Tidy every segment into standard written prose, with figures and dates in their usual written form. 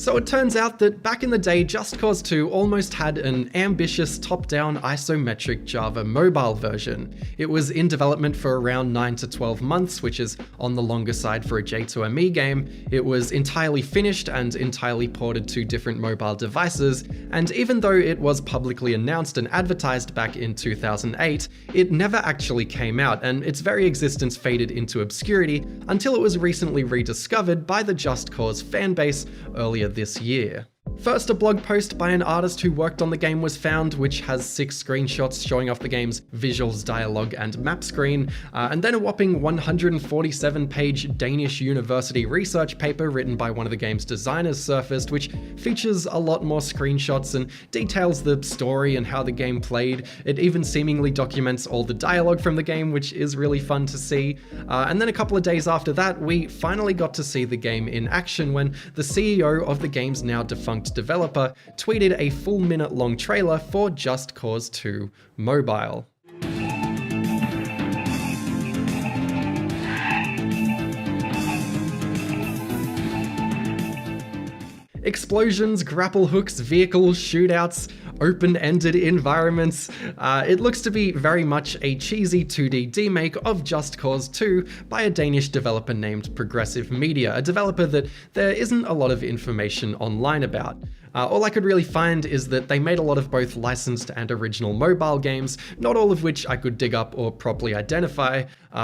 So it turns out that back in the day, Just Cause 2 almost had an ambitious top-down isometric Java mobile version. It was in development for around 9 to 12 months, which is on the longer side for a J2ME game. It was entirely finished and entirely ported to different mobile devices, and even though it was publicly announced and advertised back in 2008, it never actually came out, and its very existence faded into obscurity until it was recently rediscovered by the Just Cause fanbase earlier this year. First, a blog post by an artist who worked on the game was found, which has 6 screenshots showing off the game's visuals, dialogue, and map screen, and then a whopping 147-page Danish university research paper written by one of the game's designers surfaced, which features a lot more screenshots and details the story and how the game played. It even seemingly documents all the dialogue from the game, which is really fun to see. And then a couple of days after that, we finally got to see the game in action when the CEO of the game's now defunct developer tweeted a full minute-long trailer for Just Cause 2 Mobile. Explosions, grapple hooks, vehicles, shootouts, open-ended environments. It looks to be very much a cheesy 2D remake of Just Cause 2 by a Danish developer named Progressive Media, a developer that there isn't a lot of information online about. All I could really find is that they made a lot of both licensed and original mobile games, not all of which I could dig up or properly identify.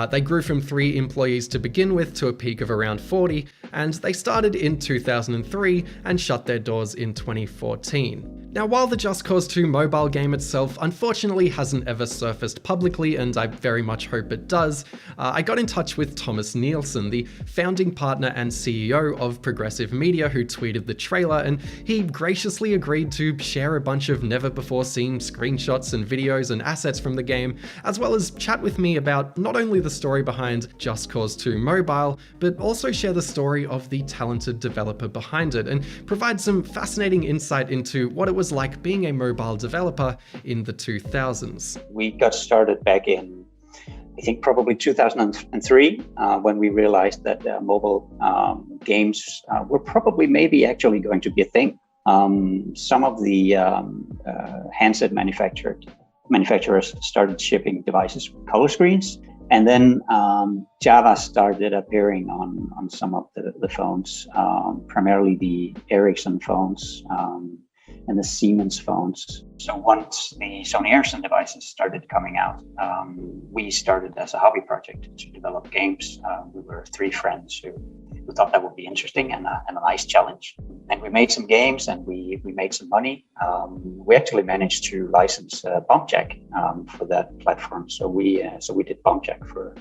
They grew from 3 employees to begin with to a peak of around 40, and they started in 2003 and shut their doors in 2014. Now, while the Just Cause 2 mobile game itself unfortunately hasn't ever surfaced publicly, and I very much hope it does, I got in touch with Thomas Nielsen, the founding partner and CEO of Progressive Media, who tweeted the trailer, and he graciously agreed to share a bunch of never-before-seen screenshots and videos and assets from the game, as well as chat with me about not only the story behind Just Cause 2 Mobile, but also share the story of the talented developer behind it, and provide some fascinating insight into what it was like being a mobile developer in the 2000s. We got started back in, I think, probably 2003, when we realized that mobile games were probably maybe actually going to be a thing. Some of the handset manufacturers started shipping devices with color screens, and then Java started appearing on some of the phones, primarily the Ericsson phones and the Siemens phones. So once the Sony Ericsson devices started coming out, we started as a hobby project to develop games. We were 3 friends who thought that would be interesting and a nice challenge. And we made some games and we made some money. We actually managed to license BombJack for that platform. So we did BombJack for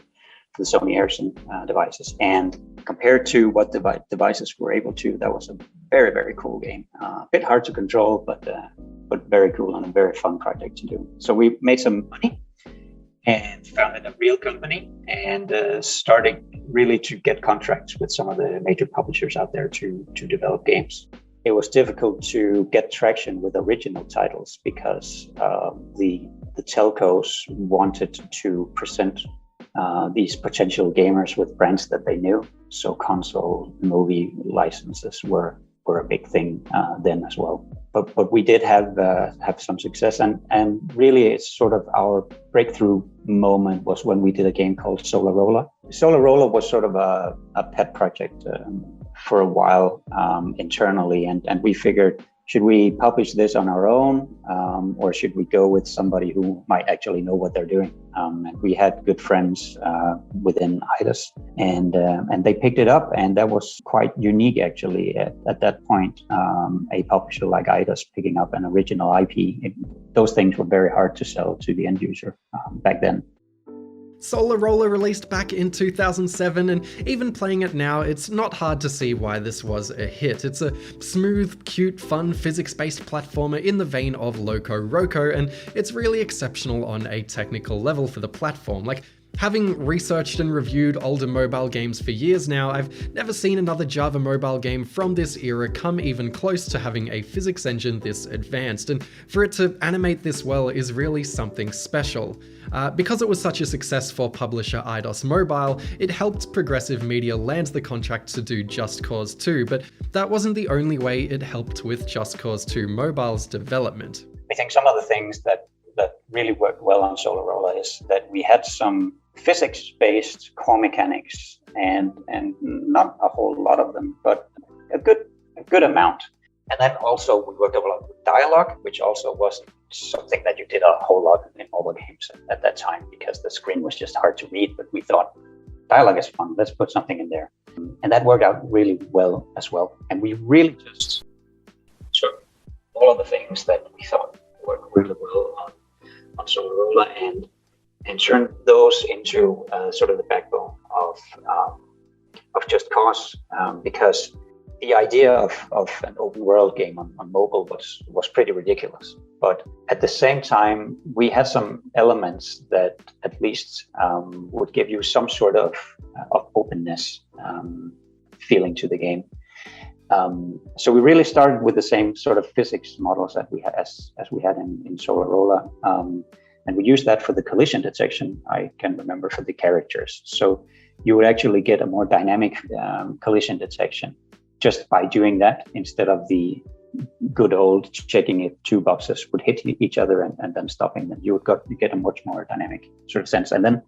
the Sony Ericsson devices. And compared to what the devices were able to, that was a very, very cool game. A bit hard to control, but very cool and a very fun project to do. So we made some money and founded a real company and started really to get contracts with some of the major publishers out there to develop games. It was difficult to get traction with original titles because the telcos wanted to present these potential gamers with brands that they knew. So console movie licenses were a big thing then as well. But we did have some success, and really it's sort of our breakthrough moment was when we did a game called SolaRola. SolaRola was sort of a pet project for a while internally, and we figured, should we publish this on our own, or should we go with somebody who might actually know what they're doing? And we had good friends within IDAS, and they picked it up, and that was quite unique actually at that point. A publisher like IDAS picking up an original IP, those things were very hard to sell to the end user back then. SolaRola released back in 2007, and even playing it now, it's not hard to see why this was a hit. It's a smooth, cute, fun, physics-based platformer in the vein of Loco Roco, and it's really exceptional on a technical level for the platform. Like, Having researched and reviewed older mobile games for years now, I've never seen another Java mobile game from this era come even close to having a physics engine this advanced, and for it to animate this well is really something special. Because it was such a success for publisher Eidos Mobile, it helped Progressive Media land the contract to do Just Cause 2, but that wasn't the only way it helped with Just Cause 2 Mobile's development. I think some of the things that really worked well on SolaRola is that we had some physics-based core mechanics, and not a whole lot of them, but a good amount. And then also we worked a lot with dialogue, which also wasn't something that you did a whole lot in mobile games at that time, because the screen was just hard to read. But we thought, dialogue is fun, let's put something in there. And that worked out really well as well. And we really just took all of the things that we thought worked really well on SolaRola and turned those into sort of the backbone of Just Cause, because the idea of an open world game on mobile was pretty ridiculous. But at the same time, we had some elements that at least would give you some sort of openness feeling to the game. So we really started with the same sort of physics models that we had as we had in SolaRola. And we used that for the collision detection, I can remember, for the characters. So you would actually get a more dynamic collision detection just by doing that, instead of the good old checking if two boxes would hit each other and then stopping them. You get a much more dynamic sort of sense. And then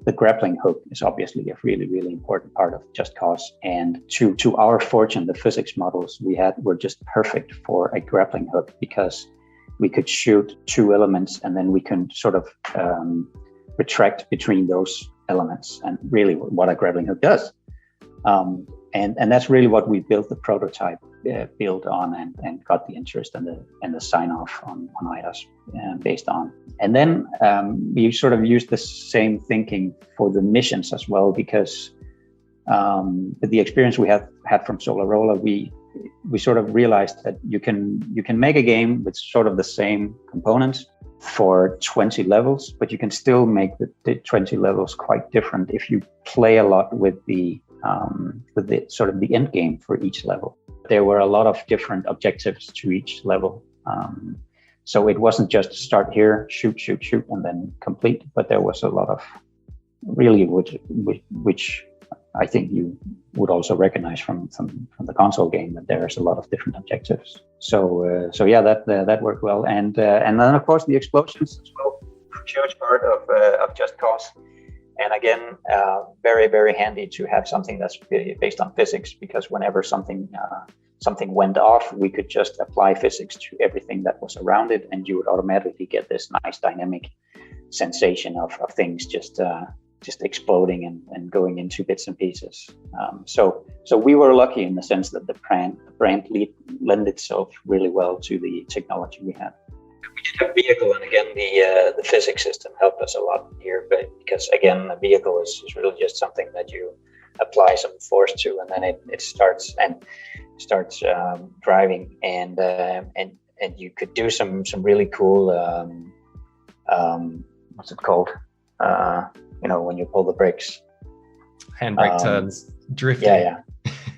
the grappling hook is obviously a really, really important part of Just Cause. And to our fortune, the physics models we had were just perfect for a grappling hook, because we could shoot two elements and then we can sort of retract between those elements, and really what a grappling hook does. And that's really what we built the prototype build on and got the interest and the sign off on Eidos based on. And then we sort of used the same thinking for the missions as well, because with the experience we had from SolaRola, we sort of realized that you can make a game with sort of the same components for 20 levels, but you can still make the 20 levels quite different if you play a lot with the sort of the end game for each level. There were a lot of different objectives to each level. So it wasn't just start here, shoot, and then complete, but there was a lot of really, which I think you would also recognize from the console game, that there's a lot of different objectives. So yeah, that worked well. And then of course the explosions as well, a huge part of Just Cause. And again, very, very handy to have something that's based on physics, because whenever something went off, we could just apply physics to everything that was around it, and you would automatically get this nice dynamic sensation of things just exploding and going into bits and pieces. So we were lucky in the sense that the brand lent itself really well to the technology we had. We did have a vehicle, and again, the physics system helped us a lot here, but because again, a vehicle is really just something that you apply some force to, and then it starts driving, and you could do some really cool what's it called? When you pull the brakes, handbrake turns, drifting. Yeah.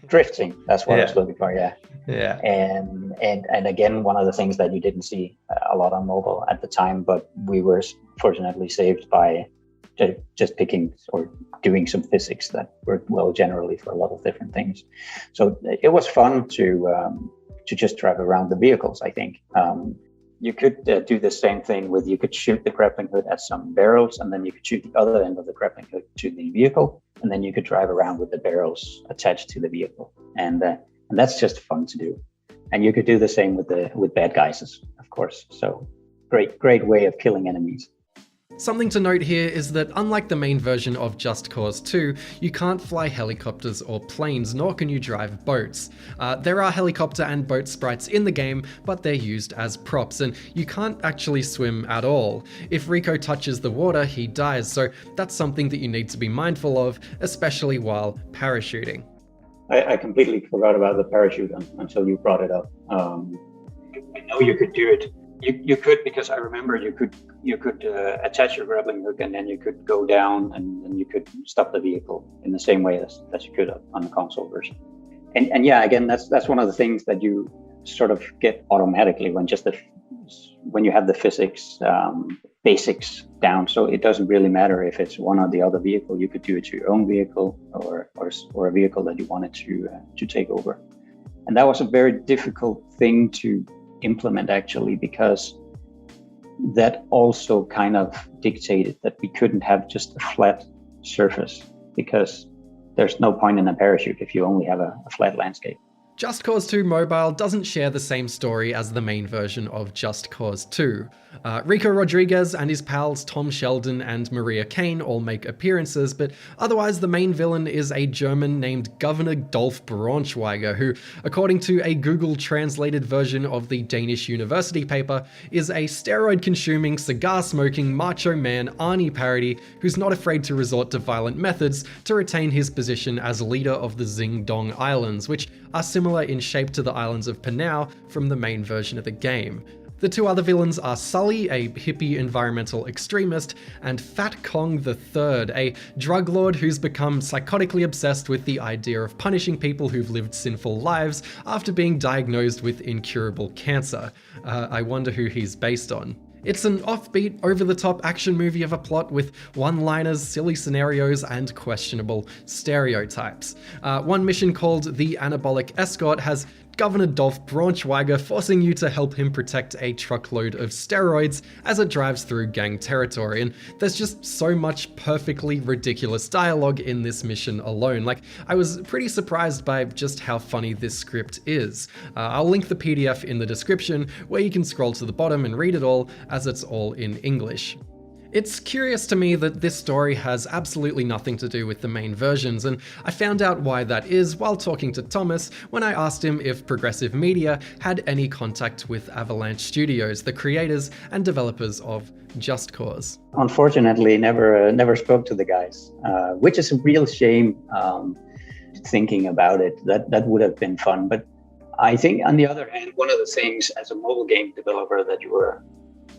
Drifting. That's what I was looking for. Yeah. Yeah. And again, one of the things that you didn't see a lot on mobile at the time, but we were fortunately saved by just picking or doing some physics that worked well generally for a lot of different things. So it was fun to just drive around the vehicles, I think. You could do the same thing with, you could shoot the grappling hook at some barrels, and then you could shoot the other end of the grappling hook to the vehicle, and then you could drive around with the barrels attached to the vehicle. And that's just fun to do. And you could do the same with bad guys, of course. So great way of killing enemies. Something to note here is that unlike the main version of Just Cause 2, you can't fly helicopters or planes, nor can you drive boats. There are helicopter and boat sprites in the game, but they're used as props, and you can't actually swim at all. If Rico touches the water, he dies, so that's something that you need to be mindful of, especially while parachuting. I completely forgot about the parachute until you brought it up. I know you could do it You could, because I remember you could attach your grappling hook, and then you could go down and you could stop the vehicle in the same way as you could on the console version. And yeah, again, that's one of the things that you sort of get automatically when you have the physics basics down. So it doesn't really matter if it's one or the other vehicle. You could do it to your own vehicle or a vehicle that you wanted to take over. And that was a very difficult thing to implement, actually, because that also kind of dictated that we couldn't have just a flat surface, because there's no point in a parachute if you only have a flat landscape. Just Cause 2 Mobile doesn't share the same story as the main version of Just Cause 2. Rico Rodriguez and his pals Tom Sheldon and Maria Kane all make appearances, but otherwise the main villain is a German named Governor Dolf Braunschweiger, who, according to a Google translated version of the Danish university paper, is a steroid-consuming, cigar-smoking, macho man Arnie parody who's not afraid to resort to violent methods to retain his position as leader of the Xing Dong Islands, which are similar in shape to the islands of Panau from the main version of the game. The two other villains are Sully, a hippie environmental extremist, and Fat Kong III, a drug lord who's become psychotically obsessed with the idea of punishing people who've lived sinful lives after being diagnosed with incurable cancer. I wonder who he's based on. It's an offbeat, over-the-top action movie of a plot with one-liners, silly scenarios, and questionable stereotypes. One mission called The Anabolic Escort has Governor Dolf Braunschweiger forcing you to help him protect a truckload of steroids as it drives through gang territory, and there's just so much perfectly ridiculous dialogue in this mission alone. Like, I was pretty surprised by just how funny this script is. I'll link the PDF in the description, where you can scroll to the bottom and read it all, as it's all in English. It's curious to me that this story has absolutely nothing to do with the main versions, and I found out why that is while talking to Thomas when I asked him if Progressive Media had any contact with Avalanche Studios, the creators and developers of Just Cause. Unfortunately, never spoke to the guys, which is a real shame. Thinking about it, that would have been fun. But I think, on the other hand, one of the things as a mobile game developer that you were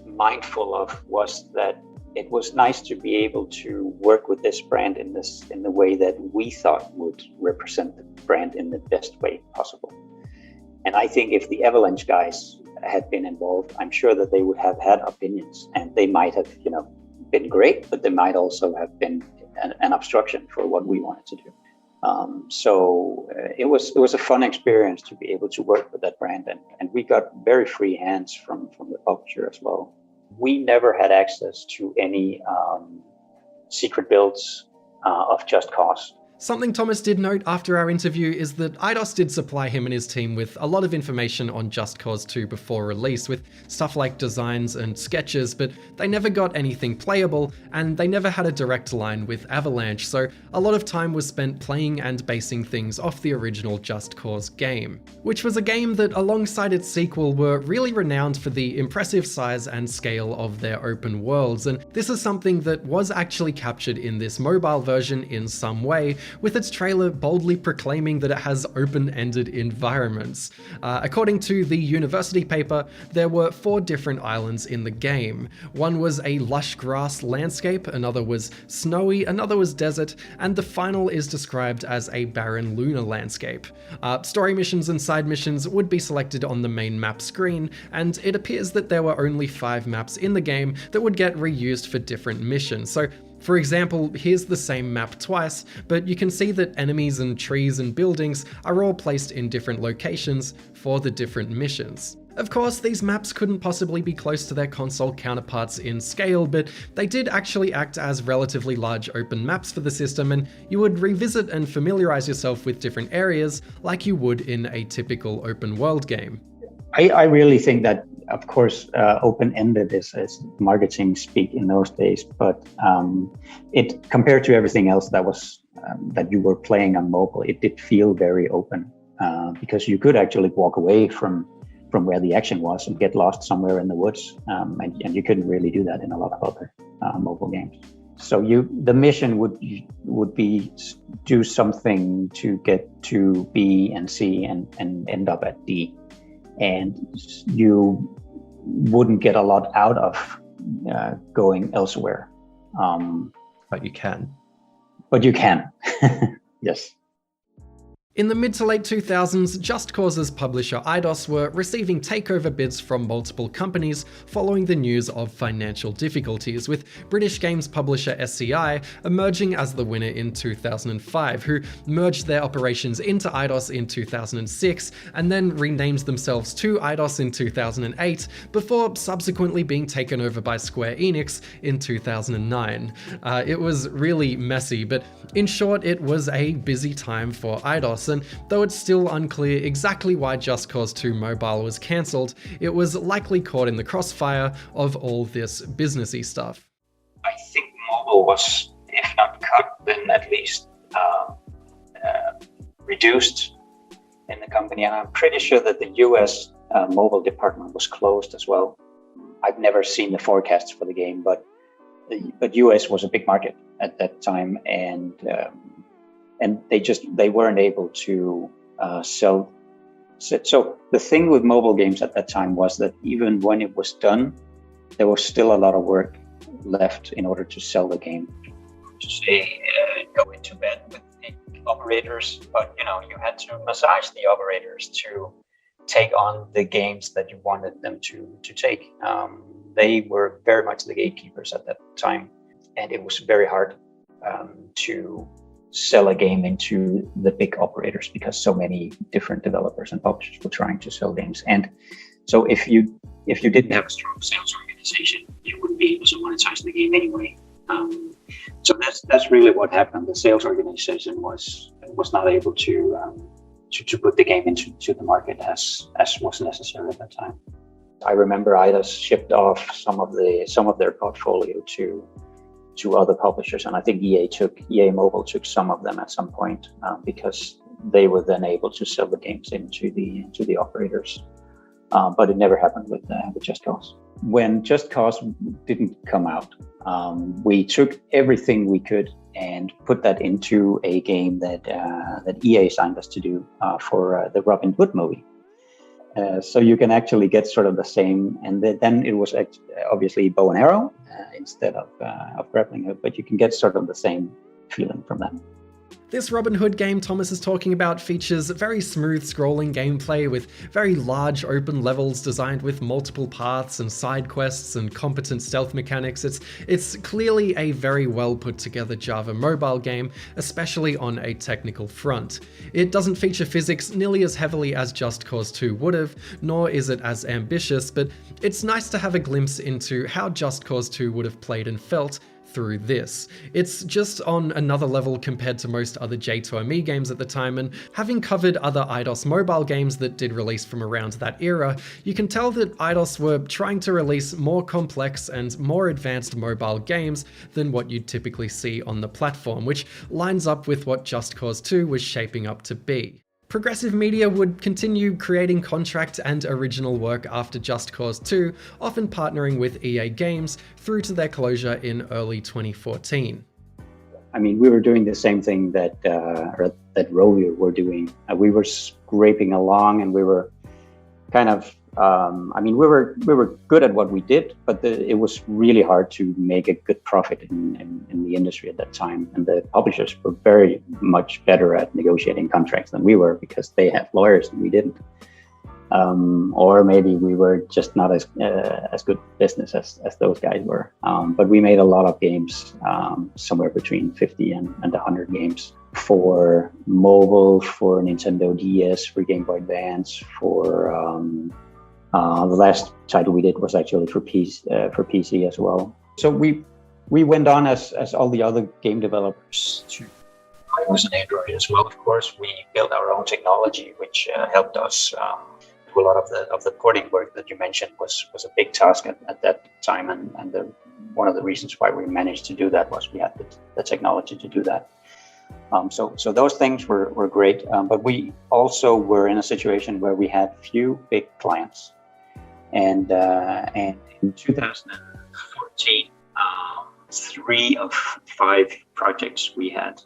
mindful of was that it was nice to be able to work with this brand in the way that we thought would represent the brand in the best way possible. And I think if the Avalanche guys had been involved, I'm sure that they would have had opinions, and they might have, been great, but they might also have been an obstruction for what we wanted to do. So it was a fun experience to be able to work with that brand, and we got very free hands from the publisher as well. We never had access to any secret builds of Just Cause. Something Thomas did note after our interview is that Eidos did supply him and his team with a lot of information on Just Cause 2 before release, with stuff like designs and sketches, but they never got anything playable, and they never had a direct line with Avalanche, so a lot of time was spent playing and basing things off the original Just Cause game, which was a game that, alongside its sequel, were really renowned for the impressive size and scale of their open worlds, and this is something that was actually captured in this mobile version in some way, with its trailer boldly proclaiming that it has open-ended environments. According to the university paper, there were 4 different islands in the game. One was a lush grass landscape, another was snowy, another was desert, and the final is described as a barren lunar landscape. Story missions and side missions would be selected on the main map screen, and it appears that there were only 5 maps in the game that would get reused for different missions. So, for example, here's the same map twice, but you can see that enemies and trees and buildings are all placed in different locations for the different missions. Of course, these maps couldn't possibly be close to their console counterparts in scale, but they did actually act as relatively large open maps for the system, and you would revisit and familiarize yourself with different areas like you would in a typical open world game. I really think that, of course, open-ended is marketing speak in those days, but it, compared to everything else that was that you were playing on mobile, it did feel very open, because you could actually walk away from where the action was and get lost somewhere in the woods, and you couldn't really do that in a lot of other mobile games. So the mission would be do something to get to B and C and end up at D. And you wouldn't get a lot out of going elsewhere. But you can. But you can, yes. In the mid to late 2000s, Just Cause's publisher Eidos were receiving takeover bids from multiple companies following the news of financial difficulties, with British games publisher SCI emerging as the winner in 2005, who merged their operations into Eidos in 2006 and then renamed themselves to Eidos in 2008, before subsequently being taken over by Square Enix in 2009. It was really messy, but in short, it was a busy time for Eidos. And though it's still unclear exactly why Just Cause 2 Mobile was cancelled, it was likely caught in the crossfire of all this businessy stuff. I think mobile was, if not cut, then at least reduced in the company. And I'm pretty sure that the US mobile department was closed as well. I've never seen the forecasts for the game, but US was a big market at that time, and they weren't able to sell. So the thing with mobile games at that time was that even when it was done, there was still a lot of work left in order to sell the game. To say, go into bed with the operators, but you had to massage the operators to take on the games that you wanted them to take. They were very much the gatekeepers at that time, and it was very hard to sell a game into the big operators because so many different developers and publishers were trying to sell games. And so if you didn't have a strong sales organization, you wouldn't be able to monetize the game anyway. So that's really what happened. The sales organization was not able to put the game into the market as was necessary at that time. I remember Eidos shipped off some of their portfolio to other publishers, and I think EA Mobile took some of them at some point because they were then able to sell the games into the operators. But it never happened with Just Cause. When Just Cause didn't come out, we took everything we could and put that into a game that EA signed us to do for the Robin Hood movie. So you can actually get sort of the same, and then it was obviously bow and arrow instead of grappling hook, but you can get sort of the same feeling from that. This Robin Hood game Thomas is talking about features very smooth scrolling gameplay with very large open levels designed with multiple paths and side quests and competent stealth mechanics. It's clearly a very well put together Java mobile game, especially on a technical front. It doesn't feature physics nearly as heavily as Just Cause 2 would have, nor is it as ambitious, but it's nice to have a glimpse into how Just Cause 2 would have played and felt through this. It's just on another level compared to most other J2ME games at the time, and having covered other Eidos mobile games that did release from around that era, you can tell that Eidos were trying to release more complex and more advanced mobile games than what you'd typically see on the platform, which lines up with what Just Cause 2 was shaping up to be. Progressive Media would continue creating contract and original work after Just Cause 2, often partnering with EA Games through to their closure in early 2014. I mean, we were doing the same thing that Rovio were doing. We were scraping along, and we were kind of, we were good at what we did, but it was really hard to make a good profit in the industry at that time. And the publishers were very much better at negotiating contracts than we were because they had lawyers and we didn't. Or maybe we were just not as good business as those guys were. But we made a lot of games, somewhere between 50 and 100 games for mobile, for Nintendo DS, for Game Boy Advance, for the last title we did was actually for PC as well. So we went on as all the other game developers to iOS and Android as well. Of course, we built our own technology, which helped us do a lot of the porting work that you mentioned was a big task at that time, and one of the reasons why we managed to do that was we had the technology to do that. So those things were great, but we also were in a situation where we had few big clients. And in 2014, 3 of 5 projects we had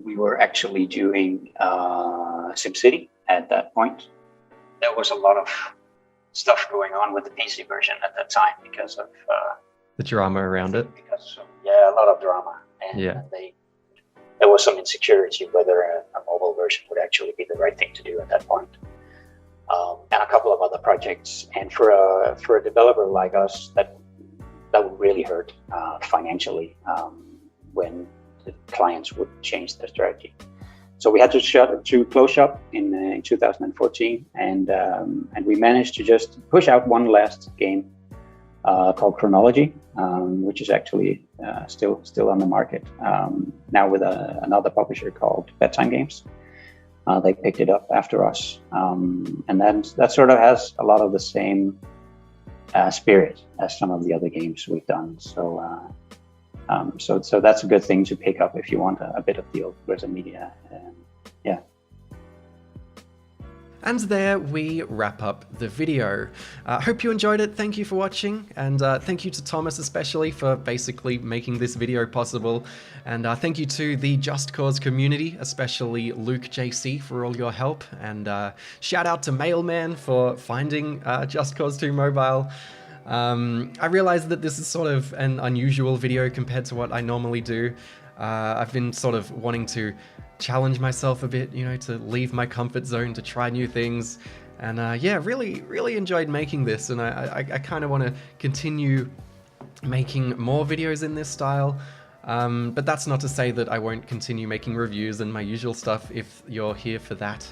We were actually doing SimCity at that point. There was a lot of stuff going on with the PC version at that time because of the drama around it. A lot of drama, and yeah, there was some insecurity whether a mobile version would actually be the right thing to do at that point. And a couple of other projects, and for a developer like us, that would really hurt financially when the clients would change their strategy. So we had to close shop in 2014, and we managed to just push out one last game called ScHlAuChi, which is actually still on the market now with another publisher called Bedtime Games. They picked it up after us, and then that sort of has a lot of the same spirit as some of the other games we've done. So that's a good thing to pick up if you want a bit of the old Blizzard media. Yeah. And there we wrap up the video. Hope you enjoyed it. Thank you for watching, and thank you to Thomas especially for basically making this video possible. And thank you to the Just Cause community, especially Luke JC, for all your help. And shout out to Mailman for finding Just Cause 2 Mobile. I realize that this is sort of an unusual video compared to what I normally do. I've been sort of wanting to challenge myself a bit, you know, to leave my comfort zone, to try new things. And yeah, really enjoyed making this, and I kind of want to continue making more videos in this style. But that's not to say that I won't continue making reviews and my usual stuff if you're here for that.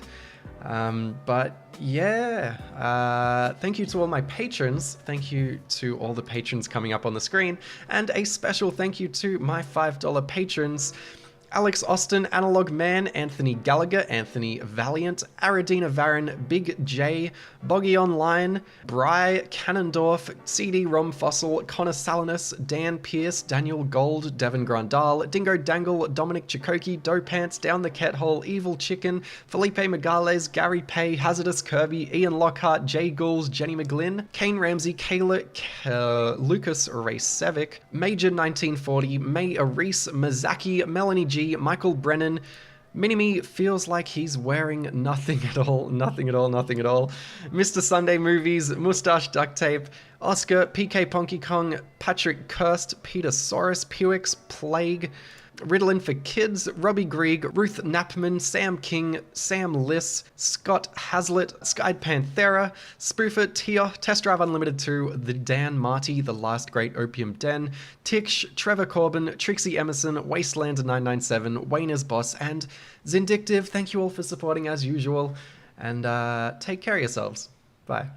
But yeah, thank you to all my patrons. Thank you to all the patrons coming up on the screen, and a special thank you to my $5 patrons: Alex Austin, Analog Man, Anthony Gallagher, Anthony Valiant, Aradina Varan, Big J, Boggy Online, Bry, Cannondorf, CD-ROM Fossil, Connor Salinas, Dan Pierce, Daniel Gold, Devin Grandal, Dingo Dangle, Dominic Chikoki, Dopants, Down the Cat Hole, Evil Chicken, Felipe Megales, Gary Pay, Hazardous Kirby, Ian Lockhart, Jay Gouls, Jenny McGlynn, Kane Ramsey, Kayla, Lucas Racevic, Major 1940, May Aris, Mazaki, Melanie G, Michael Brennan, Minimme feels like he's wearing nothing at all. Mr. Sunday Movies, Mustache Duct Tape, Oscar, PK Ponky Kong, Patrick Kirst, Peter Soros, Pewix, Plague, Ritalin for Kids, Robbie Grieg, Ruth Knappman, Sam King, Sam Liss, Scott Hazlitt, Skyed Panthera, Spoofer, Tio, Test Drive Unlimited 2, The Dan Marty, The Last Great Opium Den, Tix, Trevor Corbin, Trixie Emerson, Wasteland 997, Wayner's Boss, and Zindictive. Thank you all for supporting as usual, and take care of yourselves. Bye.